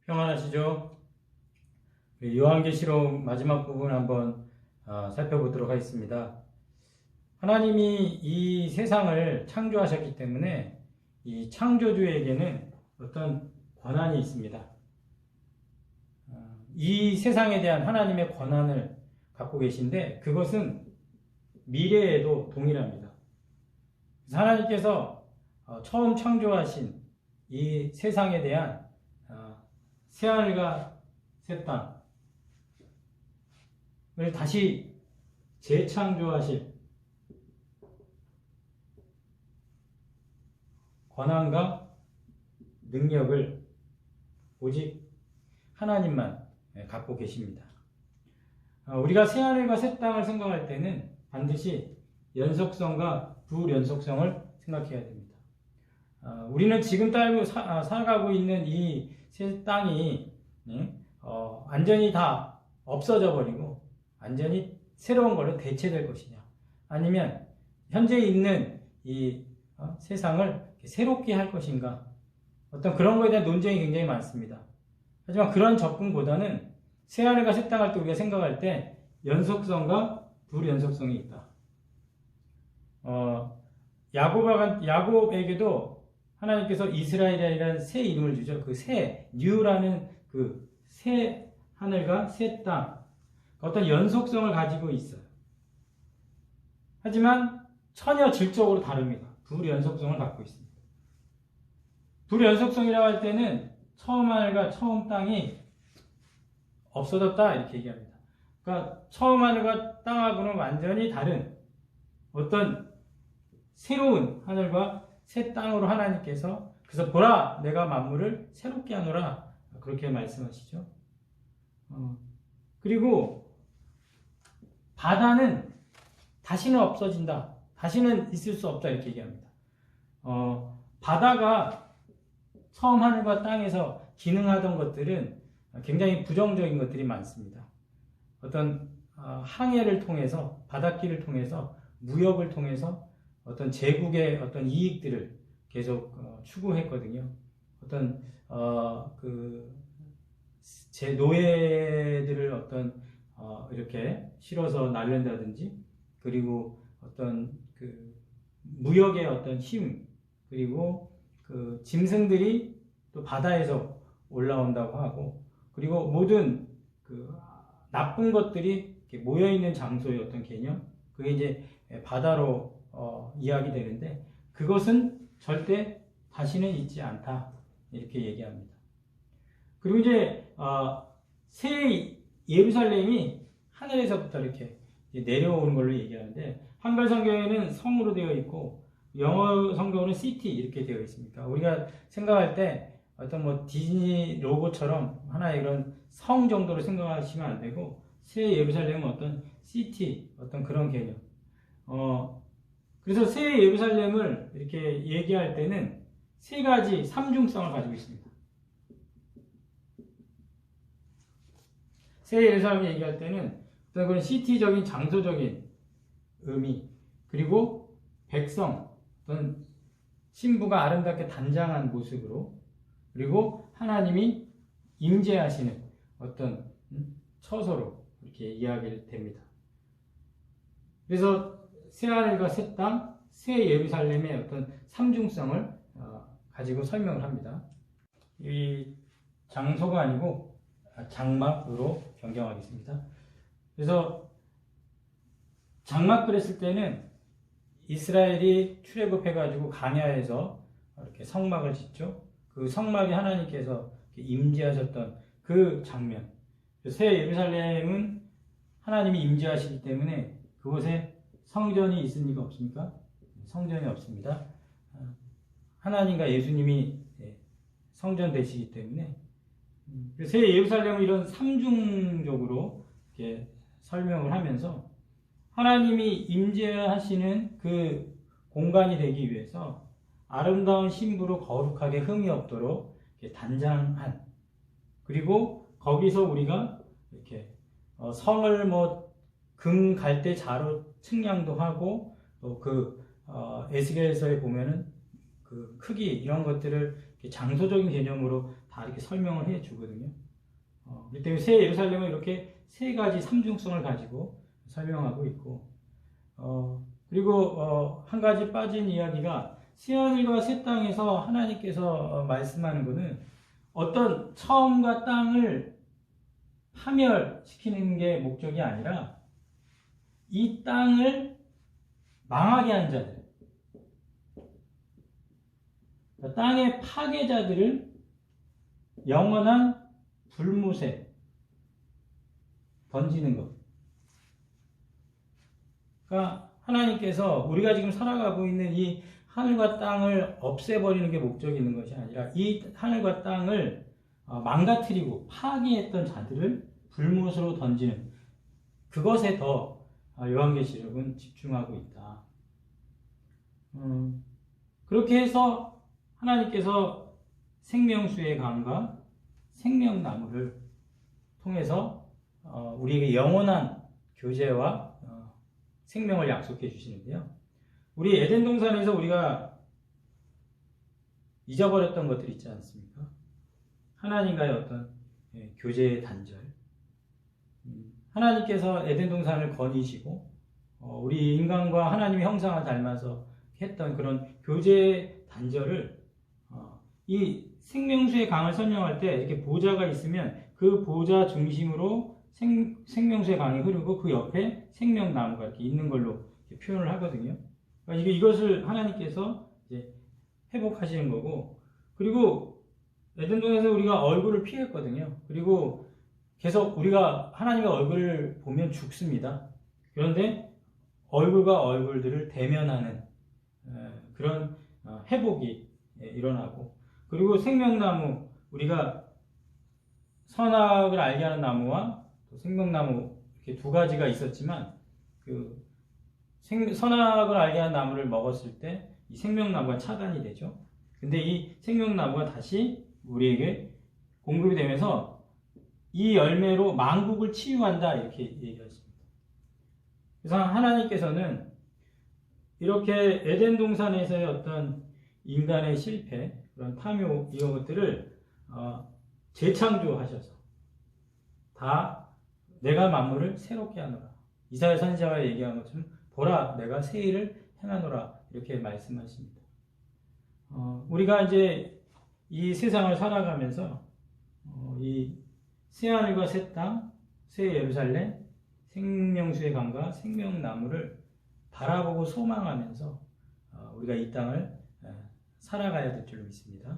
평안하시죠? 요한계시록 마지막 부분 한번 살펴보도록 하겠습니다. 하나님이 이 세상을 창조하셨기 때문에 이 창조주에게는 어떤 권한이 있습니다. 이 세상에 대한 하나님의 권한을 갖고 계신데 그것은 미래에도 동일합니다. 그래서 하나님께서 처음 창조하신 이 세상에 대한 새하늘과 새 땅을 다시 재창조하실 권한과 능력을 오직 하나님만 갖고 계십니다. 우리가 새하늘과 새 땅을 생각할 때는 반드시 연속성과 불연속성을 생각해야 됩니다. 우리는 지금 살아가고 있는 이 새 땅이 완전히 다 없어져 버리고 완전히 새로운 걸로 대체될 것이냐, 아니면 현재 있는 이 세상을 새롭게 할 것인가, 어떤 그런 것에 대한 논쟁이 굉장히 많습니다. 하지만 그런 접근보다는 새하늘과 새 땅을 또 우리가 생각할 때 연속성과 불연속성이 있다. 야곱에게도 하나님께서 이스라엘이라는 새 이름을 주죠. 그 새, 뉴라는 그 새 하늘과 새 땅, 어떤 연속성을 가지고 있어요. 하지만 전혀 질적으로 다릅니다. 불연속성을 갖고 있습니다. 불연속성이라고 할 때는 처음 하늘과 처음 땅이 없어졌다 이렇게 얘기합니다. 그러니까 처음 하늘과 땅하고는 완전히 다른 어떤 새로운 하늘과 새 땅으로 하나님께서, 그래서 보라 내가 만물을 새롭게 하노라 그렇게 말씀하시죠. 그리고 바다는 다시는 없어진다, 다시는 있을 수 없다 이렇게 얘기합니다. 바다가 처음 하늘과 땅에서 기능하던 것들은 굉장히 부정적인 것들이 많습니다. 어떤 항해를 통해서, 바닷길을 통해서, 무역을 통해서 어떤 제국의 어떤 이익들을 계속 추구했거든요. 어떤 제 노예들을 어떤 이렇게 실어서 날른다든지, 그리고 어떤 그 무역의 어떤 힘, 그리고 그 짐승들이 또 바다에서 올라온다고 하고, 그리고 모든 그 나쁜 것들이 모여 있는 장소의 어떤 개념, 그게 이제 바다로 이야기되는데 그것은 절대 다시는 있지 않다 이렇게 얘기합니다. 그리고 이제 새 예루살렘이 하늘에서부터 이렇게 내려오는 걸로 얘기하는데, 한글 성경에는 성으로 되어 있고 영어 성경으로는 시티 이렇게 되어 있습니다. 우리가 생각할 때 어떤 디즈니 로고처럼 하나의 그런 성 정도로 생각하시면 안 되고, 새 예루살렘은 어떤 시티, 어떤 그런 개념. 그래서 새 예루살렘을 이렇게 얘기할 때는 세 가지 삼중성을 가지고 있습니다. 새 예루살렘을 얘기할 때는 어떤 그런 시티적인 장소적인 의미, 그리고 백성, 어떤 신부가 아름답게 단장한 모습으로, 그리고 하나님이 임재하시는 어떤 처소로 이렇게 이야기를 됩니다. 그래서 새하늘과 새 땅, 새 예루살렘의 어떤 삼중성을 가지고 설명을 합니다. 이 장소가 아니고 장막으로 변경하겠습니다. 그래서 장막을 했을 때는 이스라엘이 출애굽해가지고 광야에서 이렇게 성막을 짓죠. 그 성막에 하나님께서 임재하셨던 그 장면. 새 예루살렘은 하나님이 임재하시기 때문에 그곳에 성전이 있습니까? 없습니까? 성전이 없습니다. 하나님과 예수님이 성전 되시기 때문에 새 예루살렘은 이런 삼중적으로 이렇게 설명을 하면서 하나님이 임재하시는 그 공간이 되기 위해서 아름다운 신부로 거룩하게 흠이 없도록 단장한, 그리고 거기서 우리가 이렇게 성을 금 갈대 자로 측량도 하고, 또 에스겔서에 보면은 그 크기 이런 것들을 장소적인 개념으로 다 다 이렇게 설명을 해 주거든요. 그렇기 때문에 새 예루살렘은 이렇게 세 가지 삼중성을 가지고 설명하고 있고, 그리고 한 가지 빠진 이야기가 새하늘과 새 땅에서 하나님께서 말씀하는 것은 어떤 처음과 땅을 파멸시키는 게 목적이 아니라 이 땅을 망하게 한 자들, 땅의 파괴자들을 영원한 불못에 던지는 것. 그러니까 하나님께서 우리가 지금 살아가고 있는 이 하늘과 땅을 없애버리는 게 목적이 있는 것이 아니라 이 하늘과 땅을 망가뜨리고 파괴했던 자들을 불못으로 던지는 그것에 더 요한계시록은 집중하고 있다. 그렇게 해서 하나님께서 생명수의 강과 생명나무를 통해서 우리에게 영원한 교제와 생명을 약속해 주시는데요. 우리 에덴 동산에서 우리가 잊어버렸던 것들 있지 않습니까? 하나님과의 어떤 교제의 단절. 하나님께서 에덴 동산을 거니시고 우리 인간과 하나님의 형상을 닮아서 했던 그런 교제의 단절을 이 생명수의 강을 설명할 때 이렇게 보좌가 있으면 그 보좌 중심으로 생명수의 강이 흐르고 그 옆에 생명나무가 이렇게 있는 걸로 이렇게 표현을 하거든요. 그러니까 이것을 하나님께서 이제 회복하시는 거고, 그리고 에덴동에서 우리가 얼굴을 피했거든요. 그리고 계속 우리가 하나님의 얼굴을 보면 죽습니다. 그런데 얼굴과 얼굴들을 대면하는 그런 회복이 일어나고, 그리고 생명나무, 우리가 선악을 알게 하는 나무와 또 생명나무 이렇게 두 가지가 있었지만 그 선악을 알게 하는 나무를 먹었을 때 이 생명나무가 차단이 되죠. 근데 이 생명나무가 다시 우리에게 공급이 되면서 이 열매로 만국을 치유한다 이렇게 얘기하십니다. 그래서 하나님께서는 이렇게 에덴 동산에서의 어떤 인간의 실패, 그런 탐욕 이런 것들을 재창조하셔서 다 내가 만물을 새롭게 하노라. 이사야 선지자가 얘기한 것처럼 보라 내가 새 일을 행하노라 이렇게 말씀하십니다. 우리가 이제 이 세상을 살아가면서 이 새하늘과 새 땅, 새 예루살렘, 생명수의 강과 생명나무를 바라보고 소망하면서 우리가 이 땅을 살아가야 될 줄로 믿습니다.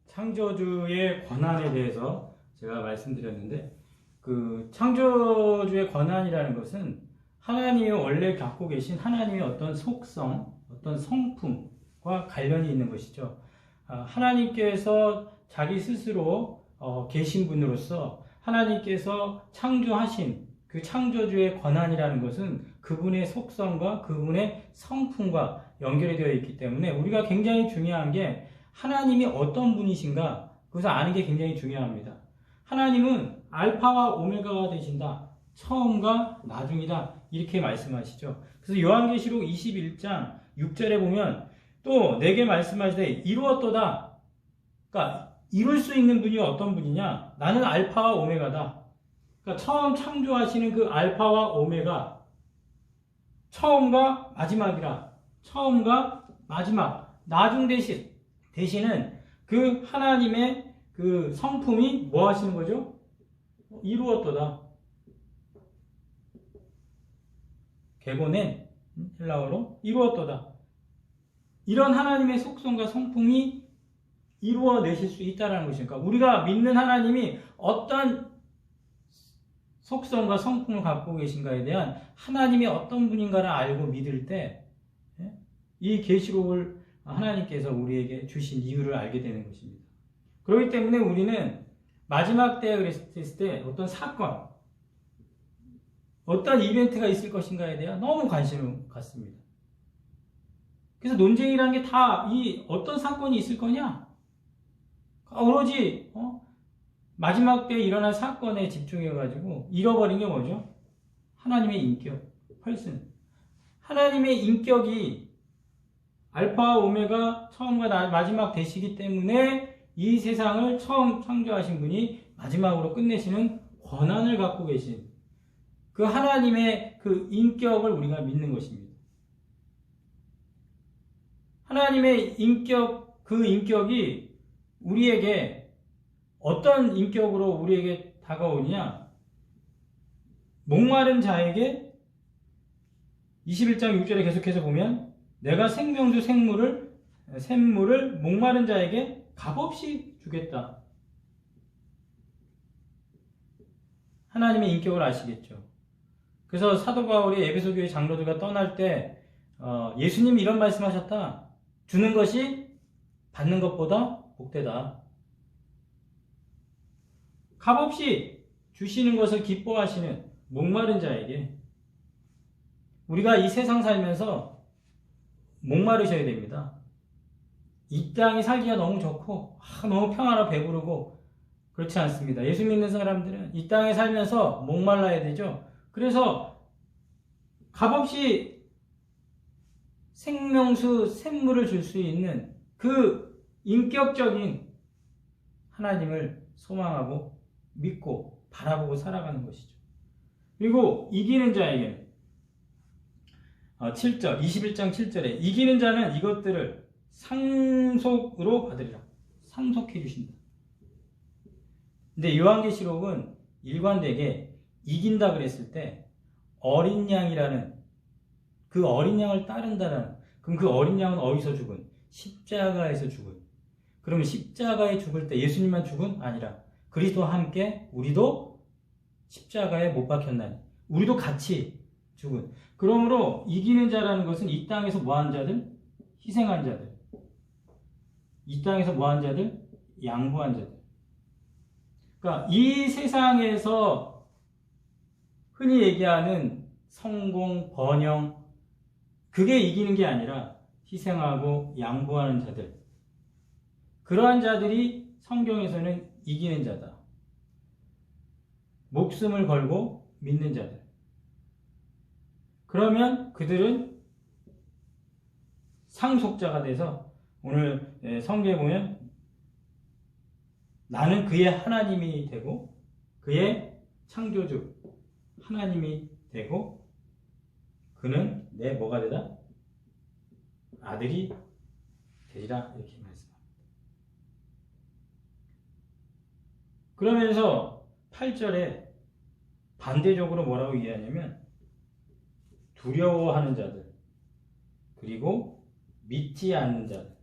창조주의 권한에 대해서 제가 말씀드렸는데, 그 창조주의 권한이라는 것은 하나님이 원래 갖고 계신 하나님의 어떤 속성, 어떤 성품과 관련이 있는 것이죠. 하나님께서 자기 스스로 계신 분으로서 하나님께서 창조하신 그 창조주의 권한이라는 것은 그분의 속성과 그분의 성품과 연결이 되어 있기 때문에 우리가 굉장히 중요한 게 하나님이 어떤 분이신가 그것을 아는 게 굉장히 중요합니다. 하나님은 알파와 오메가가 되신다. 처음과 나중이다. 이렇게 말씀하시죠. 그래서 요한계시록 21장 6절에 보면 또 내게 말씀하시되 이루었도다. 그러니까 이룰 수 있는 분이 어떤 분이냐? 나는 알파와 오메가다. 그러니까 처음 창조하시는 그 알파와 오메가, 처음과 마지막이라. 처음과 마지막, 나중 되시는 그 하나님의 그 성품이 뭐 하시는 거죠? 이루었도다. 게고넨 헬라어로 이루었도다. 이런 하나님의 속성과 성품이 이루어내실 수 있다는 것이니까 우리가 믿는 하나님이 어떤 속성과 성품을 갖고 계신가에 대한 하나님이 어떤 분인가를 알고 믿을 때 이 계시록을 하나님께서 우리에게 주신 이유를 알게 되는 것입니다. 그렇기 때문에 우리는 마지막 때에 그랬을 때 어떤 사건, 어떤 이벤트가 있을 것인가에 대한 너무 관심을 갖습니다. 그래서 논쟁이라는 게 다 이 어떤 사건이 있을 거냐? 오로지 마지막 때에 일어날 사건에 집중해가지고 잃어버린 게 뭐죠? 하나님의 인격, 펄슨. 하나님의 인격이 알파와 오메가 처음과 마지막 되시기 때문에 이 세상을 처음 창조하신 분이 마지막으로 끝내시는 권한을 갖고 계신 그 하나님의 그 인격을 우리가 믿는 것입니다. 하나님의 인격, 그 인격이 우리에게 어떤 인격으로 우리에게 다가오느냐? 목마른 자에게 21장 6절에 계속해서 보면 내가 생명주 샘물을 목마른 자에게 값없이 주겠다. 하나님의 인격을 아시겠죠. 그래서 사도 바울이 에베소 교회 장로들과 떠날 때 예수님이 이런 말씀하셨다. 주는 것이 받는 것보다 복되다. 값없이 주시는 것을 기뻐하시는 목마른 자에게 우리가 이 세상 살면서 목마르셔야 됩니다. 이 땅이 살기가 너무 좋고 너무 평화로 배부르고 그렇지 않습니다. 예수 믿는 사람들은 이 땅에 살면서 목말라야 되죠. 그래서 값없이 생명수 샘물을 줄 수 있는 그 인격적인 하나님을 소망하고 믿고 바라보고 살아가는 것이죠. 그리고 이기는 자에게는 7절, 21장 7절에 이기는 자는 이것들을 상속으로 받으리라. 상속해 주신다. 근데 요한계시록은 일관되게 이긴다 그랬을 때 어린 양이라는 그 어린 양을 따른다라는, 그럼 그 어린 양은 어디서 죽은? 십자가에서 죽은. 그러면 십자가에 죽을 때 예수님만 죽은? 아니라 그리스도와 함께 우리도 십자가에 못 박혔나니 우리도 같이 죽은. 그러므로 이기는 자라는 것은 이 땅에서 뭐한 자들? 희생한 자들. 이 땅에서 뭐한 자들? 양보한 자들. 그러니까 이 세상에서 흔히 얘기하는 성공, 번영, 그게 이기는 게 아니라 희생하고 양보하는 자들. 그러한 자들이 성경에서는 이기는 자다. 목숨을 걸고 믿는 자들. 그러면 그들은 상속자가 돼서 오늘 성경에 보면 나는 그의 하나님이 되고 그의 창조주 하나님이 되고 그는 내 뭐가 되다? 아들이 되리라 이렇게 말씀합니다. 그러면서 8절에 반대적으로 뭐라고 이해하냐면 두려워하는 자들 그리고 믿지 않는 자들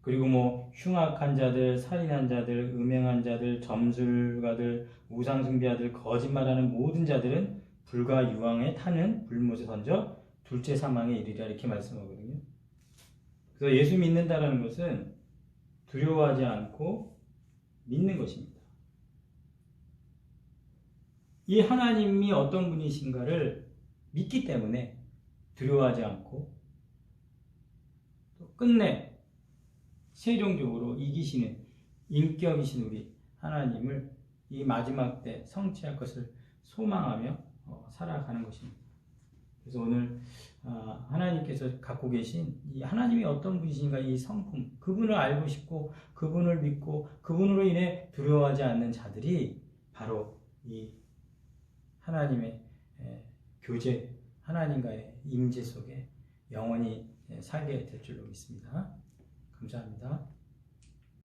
그리고 뭐 흉악한 자들, 살인한 자들, 음행한 자들, 점술가들, 우상숭배자들, 거짓말하는 모든 자들은 불과 유황에 타는 불못에 던져 둘째 사망에 이르리라 이렇게 말씀하거든요. 그래서 예수 믿는다라는 것은 두려워하지 않고 믿는 것입니다. 이 하나님이 어떤 분이신가를 믿기 때문에 두려워하지 않고 또 끝내 최종적으로 이기시는 인격이신 우리 하나님을 이 마지막 때 성취할 것을 소망하며 살아가는 것입니다. 그래서 오늘 하나님께서 갖고 계신 이 하나님이 어떤 분이신가 이 성품, 그분을 알고 싶고 그분을 믿고 그분으로 인해 두려워하지 않는 자들이 바로 이 하나님의 교제, 하나님과의 임재 속에 영원히 살게 될 줄로 믿습니다. 감사합니다.